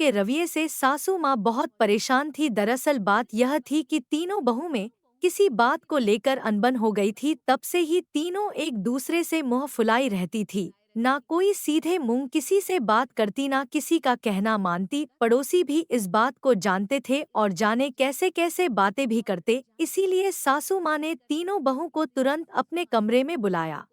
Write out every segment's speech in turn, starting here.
के रवैये से सासू माँ बहुत परेशान थी। दरअसल बात यह थी कि तीनों बहू में किसी बात को लेकर अनबन हो गई थी। तब से ही तीनों एक दूसरे से मुंह फुलाई रहती थी। ना कोई सीधे मुंह किसी से बात करती, ना किसी का कहना मानती। पड़ोसी भी इस बात को जानते थे और जाने कैसे कैसे बातें भी करते। इसीलिए सासू माँ ने तीनों बहू को तुरंत अपने कमरे में बुलाया।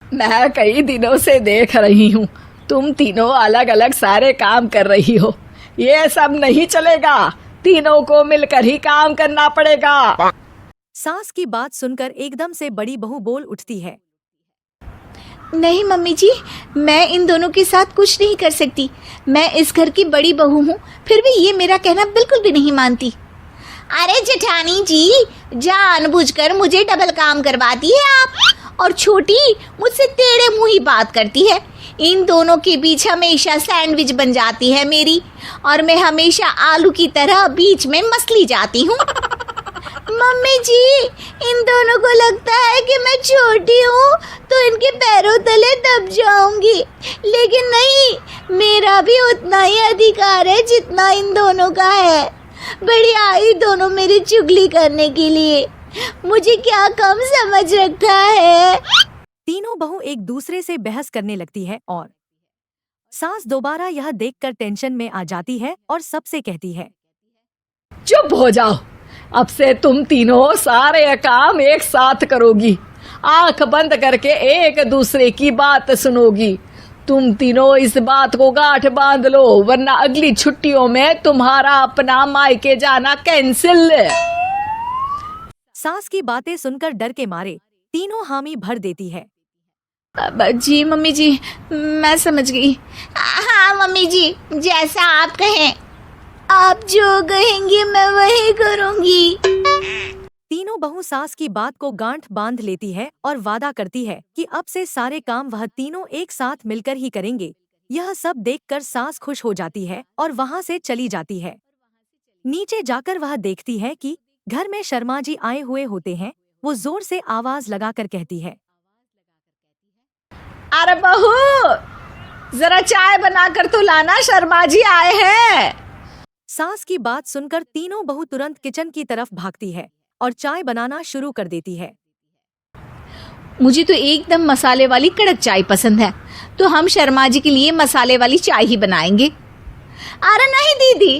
मैं कई दिनों से देख रही हूँ, तुम तीनों अलग अलग सारे काम कर रही हो। ये सब नहीं चलेगा, तीनों को मिलकर ही काम करना पड़ेगा। सास की बात सुनकर एकदम से बड़ी बहू बोल उठती है। नहीं मम्मी जी, मैं इन दोनों के साथ कुछ नहीं कर सकती। मैं इस घर की बड़ी बहू हूँ, फिर भी ये मेरा कहना बिल्कुल भी नहीं मानती। अरे जेठानी जी, जानबूझकर मुझे डबल काम करवाती है आप, और छोटी मुझसे टेढ़े मुंह ही बात करती है। इन दोनों के बीच हमेशा सैंडविच बन जाती है मेरी, और मैं हमेशा आलू की तरह बीच में मसली जाती हूँ। मम्मी जी, इन दोनों को लगता है कि मैं छोटी हूँ तो इनके पैरों तले दब जाऊंगी, लेकिन नहीं, मेरा भी उतना ही अधिकार है जितना इन दोनों का है। बड़ी आई दोनों मेरी चुगली करने के लिए, मुझे क्या कम समझ रखा है। तीनों बहू एक दूसरे से बहस करने लगती है और सास दोबारा यह देखकर टेंशन में आ जाती है और सबसे कहती है, चुप हो जाओ, अब से तुम तीनों सारे काम एक साथ करोगी, आंख बंद करके एक दूसरे की बात सुनोगी। तुम तीनों इस बात को गांठ बांध लो, वरना अगली छुट्टियों में तुम्हारा अपना मायके जाना कैंसिल। सास की बातें सुनकर डर के मारे तीनों हामी भर देती है। जी मम्मी जी, मैं समझ गई। हाँ मम्मी जी, जैसा आप कहें, आप जो कहेंगी मैं वही करूंगी। तीनों बहू सास की बात को गांठ बांध लेती है और वादा करती है कि अब से सारे काम वह तीनों एक साथ मिलकर ही करेंगे। यह सब देखकर सास खुश हो जाती है और वहां से चली जाती है। नीचे जाकर वह देखती है कि घर में शर्मा जी आए हुए होते हैं। वो जोर से आवाज लगाकर कहती है, अरे बहू, जरा चाय बनाकर तो लाना, शर्मा जी आए हैं। सास की बात सुनकर तीनों बहू तुरंत किचन की तरफ भागती है और चाय बनाना शुरू कर देती है। मुझे तो एकदम मसाले वाली कड़क चाय पसंद है, तो हम शर्मा जी के लिए मसाले वाली चाय ही बनाएंगे। अरे नहीं दीदी,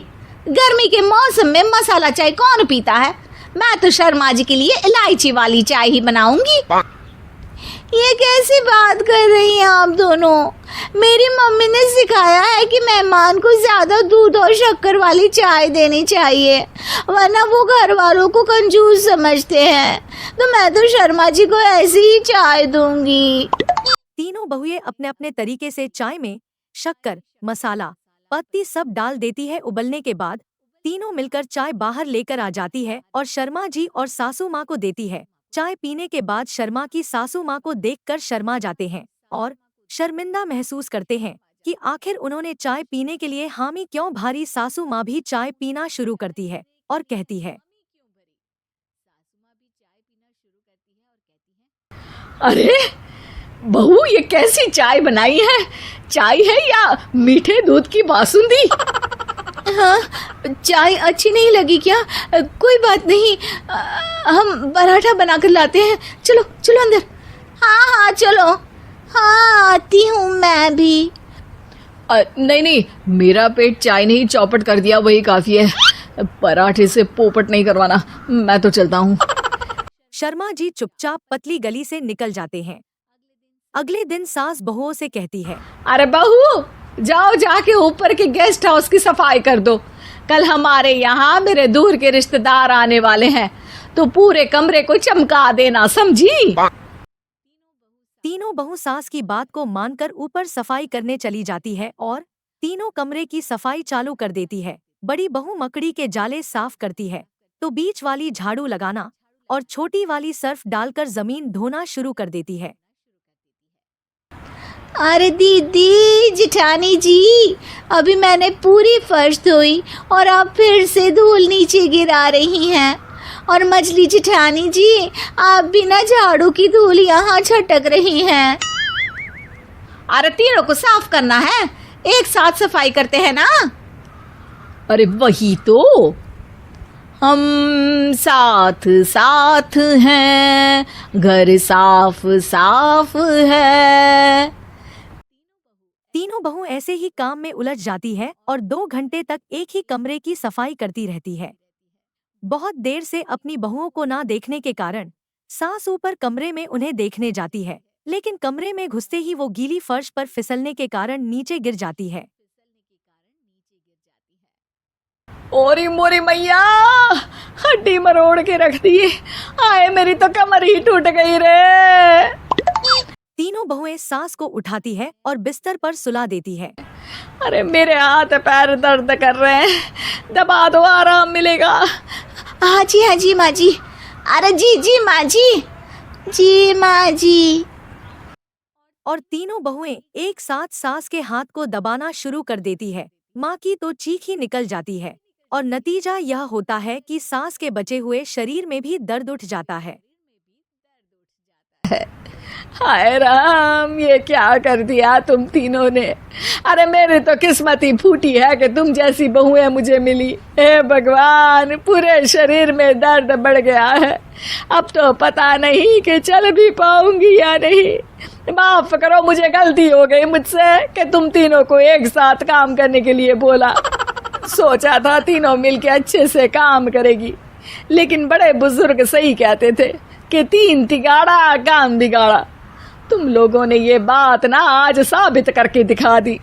गर्मी के मौसम में मसाला चाय कौन पीता है? मैं तो शर्मा जी के लिए इलायची वाली चाय ही बनाऊंगी। ये कैसी बात कर रही हैं आप दोनों? मेरी मम्मी ने सिखाया है कि मेहमान को ज्यादा दूध और शक्कर वाली चाय देनी चाहिए, वरना वो घर वालों को कंजूस समझते हैं। तो मैं तो शर्मा जी को ऐसी ही चाय दूंगी। तीनों बहुएं अपने अपने तरीके से चाय में शक्कर, मसाला, पत्ती सब डाल देती है। उबलने के बाद तीनों मिलकर चाय बाहर लेकर आ जाती है और शर्मा जी और सासू माँ को देती है। चाय पीने के बाद शर्मा की सासू माँ को देखकर शर्मा जाते हैं और शर्मिंदा महसूस करते हैं कि आखिर उन्होंने चाय पीने के लिए हामी क्यों भरी। सासू माँ भी चाय पीना शुरू करती है और कहती है, अरे बहू, ये कैसी चाय बनाई है? चाय है या मीठे दूध की बासुंदी? हाँ, चाय अच्छी नहीं लगी क्या? कोई बात नहीं, हम पराठा बनाकर लाते हैं। चलो चलो अंदर। हाँ हाँ चलो। हाँ आती हूँ मैं भी। नहीं नहीं, मेरा पेट चाय ने ही चौपट कर दिया, वही काफी है। पराठे से पोपट नहीं करवाना, मैं तो चलता हूँ। शर्मा जी चुपचाप पतली गली से निकल जाते हैं। अगले दिन सास बहुओं से कहती है, अरे बहू, जाओ जाके ऊपर के गेस्ट हाउस की सफाई कर दो। कल हमारे यहाँ मेरे दूर के रिश्तेदार आने वाले हैं, तो पूरे कमरे को चमका देना, समझी? तीनों बहू सास की बात को मानकर ऊपर सफाई करने चली जाती है और तीनों कमरे की सफाई चालू कर देती है। बड़ी बहू मकड़ी के जाले साफ करती है तो बीच वाली झाड़ू लगाना और छोटी वाली सर्फ डालकर जमीन धोना शुरू कर देती है। अरे दीदी, जेठानी जी, अभी मैंने पूरी फर्श धोई और आप फिर से धूल नीचे गिरा रही हैं। और मछली जेठानी जी, आप बिना झाड़ू की धूल यहाँ छटक रही हैं। अरे तीनों को साफ करना है, एक साथ सफाई करते हैं ना। अरे वही तो, हम साथ साथ हैं, घर साफ साफ है। तीनों बहू ऐसे ही काम में उलझ जाती है और 2 घंटे तक एक ही कमरे की सफाई करती रहती है। बहुत देर से अपनी बहुओं को ना देखने के कारण सास ऊपर कमरे में उन्हें देखने जाती है, लेकिन कमरे में घुसते ही वो गीली फर्श पर फिसलने के कारण नीचे गिर जाती है। ओरी मोरी मैया, हड्डी मरोड़ के रख दी। आए मेरी तो कमर ही टूट गई रे। तीनों बहुएं सास को उठाती है और बिस्तर पर सुला देती है। अरे मेरे हाथ पैर दर्द कर रहे हैं, दबा दो, आराम मिलेगा। हाँ जी माँ जी। अरे जी माँ जी माँ जी। और तीनों बहुएं एक साथ सास के हाथ को दबाना शुरू कर देती है। माँ की तो चीख ही निकल जाती है और नतीजा यह होता है कि सास के बचे हुए शरीर में भी दर्द उठ जाता है। हाय राम, ये क्या कर दिया तुम तीनों ने। अरे मेरी तो किस्मत ही फूटी है कि तुम जैसी बहुएं मुझे मिली। हे भगवान, पूरे शरीर में दर्द बढ़ गया है। अब तो पता नहीं कि चल भी पाऊंगी या नहीं। माफ करो, मुझे गलती हो गई मुझसे कि तुम तीनों को एक साथ काम करने के लिए बोला। सोचा था तीनों मिलके अच्छे से काम करेगी, लेकिन बड़े बुजुर्ग सही कहते थे कि 3 तिगाड़ा काम बिगाड़ा। तुम लोगों ने ये बात ना आज साबित करके दिखा दी।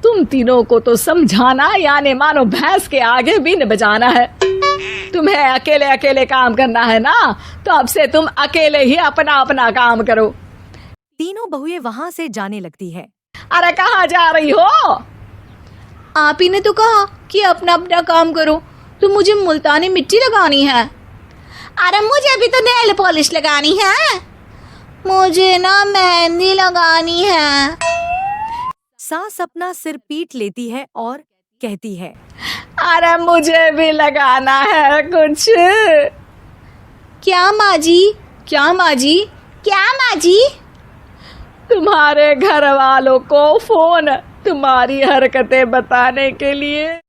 तुम तीनों को तो समझाना यानी मानो भैंस के आगे बीन बजाना है। तुम्हें अकेले अकेले काम करना है ना, तो अब से तुम अकेले ही अपना अपना काम करो। तीनों बहुएं वहाँ से जाने लगती है। अरे कहाँ जा रही हो? आप ही ने तो कहा कि अपना अपना काम तो मुझे मुल्तानी मिट्टी लगानी है। अरे मुझे भी तो नेल पॉलिश लगानी है, मुझे ना मेहंदी लगानी है। सास अपना सिर पीट लेती है और कहती है, अरे मुझे भी लगाना है कुछ। क्या माँ जी? क्या माँ जी? क्या माँ जी? तुम्हारे घर वालों को फोन तुम्हारी हरकतें बताने के लिए।